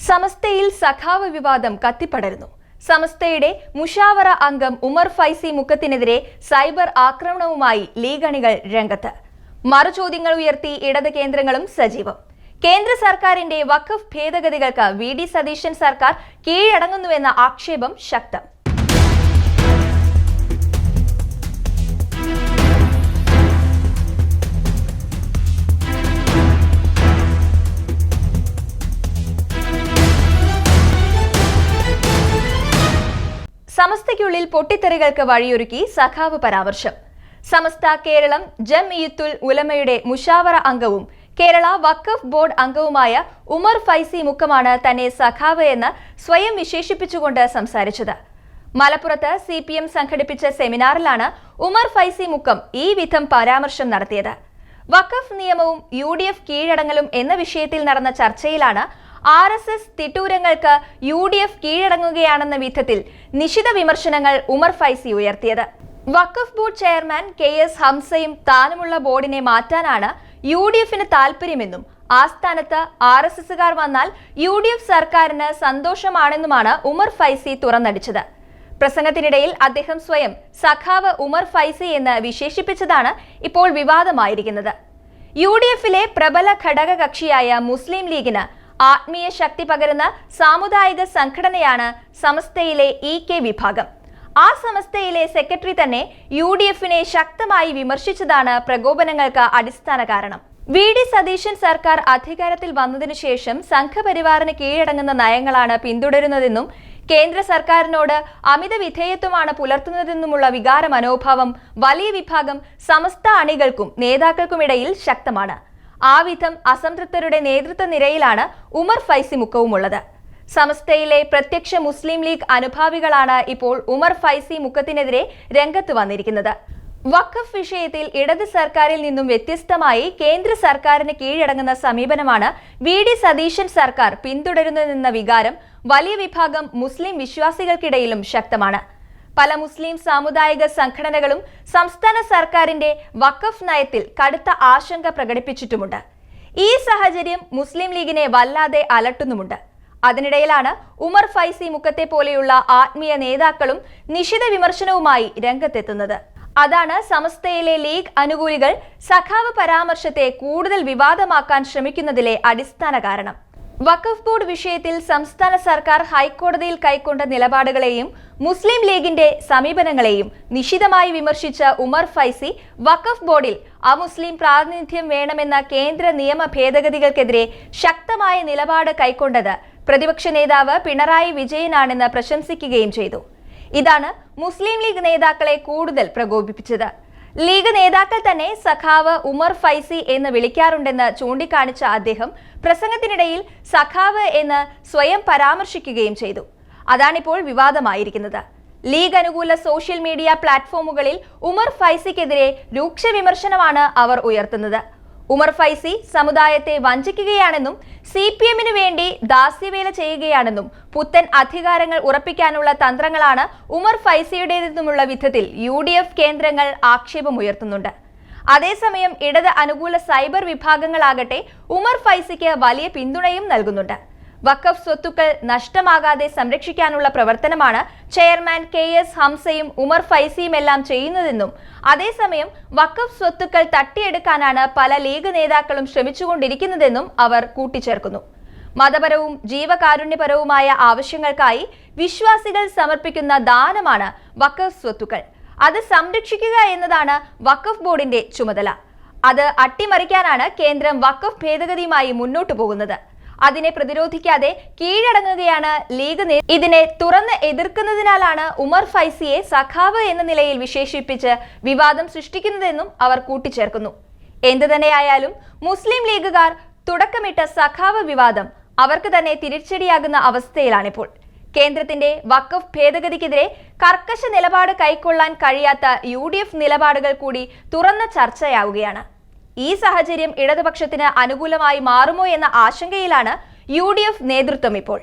സമസ്തയിൽ സഖാവ് വിവാദം കത്തിപ്പടരുന്നു. സമസ്തയുടെ മുഷാവറ അംഗം ഉമർ ഫൈസി മുക്കത്തിനെതിരെ സൈബർ ആക്രമണവുമായി ലീഗ് അണികൾ രംഗത്ത്. മറുചോദ്യങ്ങൾ ഉയർത്തി ഇടത് കേന്ദ്രങ്ങളും സജീവം. കേന്ദ്ര സർക്കാരിന്റെ വഖഫ് ഭേദഗതികൾക്ക് വി.ഡി. സതീശൻ സർക്കാർ കീഴടങ്ങുന്നുവെന്ന ആക്ഷേപം ശക്തം. സമസ്തയ്ക്കുള്ളിൽ പൊട്ടിത്തെറികൾക്ക് വഴിയൊരുക്കി സഖാവ് പരാമർശം. സമസ്ത കേരളം ജംഇയ്യത്തുൽ ഉലമയുടെ മുഷാവറ അംഗവും കേരള വഖഫ് ബോർഡ് അംഗവുമായ ഉമർ ഫൈസി മുക്കമാണ് തന്നെ സഖാവ് എന്ന് സ്വയം വിശേഷിപ്പിച്ചുകൊണ്ട് സംസാരിച്ചത്. മലപ്പുറത്ത് CPM സംഘടിപ്പിച്ച സെമിനാറിലാണ് ഉമർ ഫൈസി മുക്കം ഈ വിധം പരാമർശം നടത്തിയത്. വഖഫ് നിയമവും UDF കീഴടങ്ങലും എന്ന വിഷയത്തിൽ നടന്ന ചർച്ചയിലാണ് RSS തിട്ടൂരങ്ങൾക്ക് UDF കീഴടങ്ങുകയാണെന്ന വിധത്തിൽ നിശിത വിമർശനങ്ങൾ ഉമർ ഫൈസി ഉയർത്തിയത്. വഖഫ് ബോർഡ് ചെയർമാൻ KS ഹംസയും താനുമുള്ള ബോർഡിനെ മാറ്റാനാണ് UDFന് താൽപര്യമെന്നും ആ സ്ഥാനത്ത് RSSകാർ വന്നാൽ UDF സർക്കാരിന് സന്തോഷമാണെന്നുമാണ് ഉമർ ഫൈസി തുറന്നടിച്ചത്. പ്രസംഗത്തിനിടയിൽ അദ്ദേഹം സ്വയം സഖാവ് ഉമർ ഫൈസി എന്ന് വിശേഷിപ്പിച്ചതാണ് ഇപ്പോൾ വിവാദമായിരിക്കുന്നത്. UDFിലെ പ്രബല ഘടക കക്ഷിയായ മുസ്ലിം ലീഗിന് ആത്മീയ ശക്തി പകരുന്ന സാമുദായിക സംഘടനയാണ് സമസ്തയിലെ EK വിഭാഗം. ആ സമസ്തയിലെ സെക്രട്ടറി തന്നെ UDFനെ ശക്തമായി വിമർശിച്ചതാണ് പ്രകോപനങ്ങൾക്ക് അടിസ്ഥാന കാരണം. വി.ഡി. സതീശൻ സർക്കാർ അധികാരത്തിൽ വന്നതിനു ശേഷം സംഘപരിവാറിന് കീഴടങ്ങുന്ന നയങ്ങളാണ് പിന്തുടരുന്നതെന്നും കേന്ദ്ര സർക്കാരിനോട് അമിത വിധേയത്വമാണ് പുലർത്തുന്നതെന്നുമുള്ള വികാര മനോഭാവം വലിയ വിഭാഗം സമസ്ത അണികൾക്കും നേതാക്കൾക്കുമിടയിൽ ശക്തമാണ്. ആ വിധം അസംതൃപ്തരുടെ നേതൃത്വ നിരയിലാണ് ഉമർ ഫൈസി മുക്കവുമുള്ളത്. സമസ്തയിലെ പ്രത്യക്ഷ മുസ്ലിം ലീഗ് അനുഭാവികളാണ് ഇപ്പോൾ ഉമർ ഫൈസി മുക്കത്തിനെതിരെ രംഗത്ത് വന്നിരിക്കുന്നത്. വഖഫ് വിഷയത്തിൽ ഇടത് സർക്കാരിൽ നിന്നും വ്യത്യസ്തമായി കേന്ദ്ര സർക്കാരിന് കീഴടങ്ങുന്ന സമീപനമാണ് വി.ഡി. സതീശൻ സർക്കാർ പിന്തുടരുന്നതെന്ന വികാരം വലിയ വിഭാഗം മുസ്ലിം വിശ്വാസികൾക്കിടയിലും ശക്തമാണ്. പല മുസ്ലിം സാമുദായിക സംഘടനകളും സംസ്ഥാന സർക്കാരിന്റെ വഖഫ് നയത്തിൽ കടുത്ത ആശങ്ക പ്രകടിപ്പിച്ചിട്ടുമുണ്ട്. ഈ സാഹചര്യം മുസ്ലിം ലീഗിനെ വല്ലാതെ അലട്ടുന്നുമുണ്ട്. അതിനിടയിലാണ് ഉമർ ഫൈസി മുക്കത്തെ പോലെയുള്ള ആത്മീയ നേതാക്കളും നിശിത വിമർശനവുമായി രംഗത്തെത്തുന്നത്. അതാണ് സമസ്തയിലെ ലീഗ് അനുകൂലികൾ സഖാവ് പരാമർശത്തെ കൂടുതൽ വിവാദമാക്കാൻ ശ്രമിക്കുന്നതിലെ അടിസ്ഥാന കാരണം. വഖഫ് ബോർഡ് വിഷയത്തിൽ സംസ്ഥാന സർക്കാർ ഹൈക്കോടതിയിൽ കൈക്കൊണ്ട നിലപാടുകളെയും മുസ്ലിം ലീഗിന്റെ സമീപനങ്ങളെയും നിശിതമായി വിമർശിച്ച ഉമർ ഫൈസി വഖഫ് ബോർഡിൽ അമുസ്ലിം പ്രാതിനിധ്യം വേണമെന്ന കേന്ദ്ര നിയമ ഭേദഗതികൾക്കെതിരെ ശക്തമായ നിലപാട് കൈക്കൊണ്ടത് പ്രതിപക്ഷ നേതാവ് പിണറായി വിജയനാണെന്ന് പ്രശംസിക്കുകയും ചെയ്തു. ഇതാണ് മുസ്ലിം ലീഗ് നേതാക്കളെ കൂടുതൽ പ്രകോപിപ്പിച്ചത്. ലീഗ് നേതാക്കൾ തന്നെ സഖാവ് ഉമർ ഫൈസി എന്ന് വിളിക്കാറുണ്ടെന്ന് ചൂണ്ടിക്കാണിച്ച അദ്ദേഹം പ്രസംഗത്തിനിടയിൽ സഖാവ് എന്ന് സ്വയം പരാമർശിക്കുകയും ചെയ്തു. അതാണിപ്പോൾ വിവാദമായിരിക്കുന്നത്. ലീഗ് അനുകൂല സോഷ്യൽ മീഡിയ പ്ലാറ്റ്ഫോമുകളിൽ ഉമർ ഫൈസിക്കെതിരെ രൂക്ഷ വിമർശനമാണ് അവർ ഉയർത്തുന്നത്. ഉമർ ഫൈസി സമുദായത്തെ വഞ്ചിക്കുകയാണെന്നും CPMന് വേണ്ടി ദാസ്യവേല ചെയ്യുകയാണെന്നും പുത്തൻ അധികാരങ്ങൾ ഉറപ്പിക്കാനുള്ള തന്ത്രങ്ങളാണ് ഉമർ ഫൈസിയുടേതെന്നുമുള്ള വിധത്തിൽ UDF കേന്ദ്രങ്ങൾ ആക്ഷേപമുയർത്തുന്നുണ്ട്. അതേസമയം ഇടത് അനുകൂല സൈബർ വിഭാഗങ്ങളാകട്ടെ ഉമർ ഫൈസിക്ക് വലിയ പിന്തുണയും നൽകുന്നുണ്ട്. വഖഫ് സ്വത്തുക്കൾ നഷ്ടമാകാതെ സംരക്ഷിക്കാനുള്ള പ്രവർത്തനമാണ് ചെയർമാൻ KS ഹംസയും ഉമർ ഫൈസിയുമെല്ലാം ചെയ്യുന്നതെന്നും അതേസമയം വഖഫ് സ്വത്തുക്കൾ തട്ടിയെടുക്കാനാണ് പല ലീഗ് നേതാക്കളും ശ്രമിച്ചുകൊണ്ടിരിക്കുന്നതെന്നും അവർ കൂട്ടിച്ചേർക്കുന്നു. മതപരവും ജീവകാരുണ്യപരവുമായ ആവശ്യങ്ങൾക്കായി വിശ്വാസികൾ സമർപ്പിക്കുന്ന ദാനമാണ് വഖഫ് സ്വത്തുക്കൾ. അത് സംരക്ഷിക്കുക എന്നതാണ് വഖഫ് ബോർഡിന്റെ ചുമതല. അത് അട്ടിമറിക്കാനാണ് കേന്ദ്രം വഖഫ് ഭേദഗതിയുമായി മുന്നോട്ടു പോകുന്നത്. അതിനെ പ്രതിരോധിക്കാതെ കീഴടങ്ങുകയാണ് ലീഗ്. ഇതിനെ തുറന്ന് എതിർക്കുന്നതിനാലാണ് ഉമർ ഫൈസിയെ സഖാവ് എന്ന നിലയിൽ വിശേഷിപ്പിച്ച് വിവാദം സൃഷ്ടിക്കുന്നതെന്നും അവർ കൂട്ടിച്ചേർക്കുന്നു. എന്തുതന്നെയായാലും മുസ്ലിം ലീഗുകാർ തുടക്കമിട്ട സഖാവ് വിവാദം അവർക്ക് തന്നെ തിരിച്ചടിയാകുന്ന അവസ്ഥയിലാണിപ്പോൾ. കേന്ദ്രത്തിന്റെ വഖഫ് ഭേദഗതിക്കെതിരെ കർക്കശ നിലപാട് കൈക്കൊള്ളാൻ കഴിയാത്ത UDF നിലപാടുകൾ കൂടി തുറന്ന ചർച്ചയാവുകയാണ്. ഈ സാഹചര്യം ഇടതുപക്ഷത്തിന് അനുകൂലമായി മാറുമോ എന്ന ആശങ്കയിലാണ് UDF നേതൃത്വം ഇപ്പോൾ.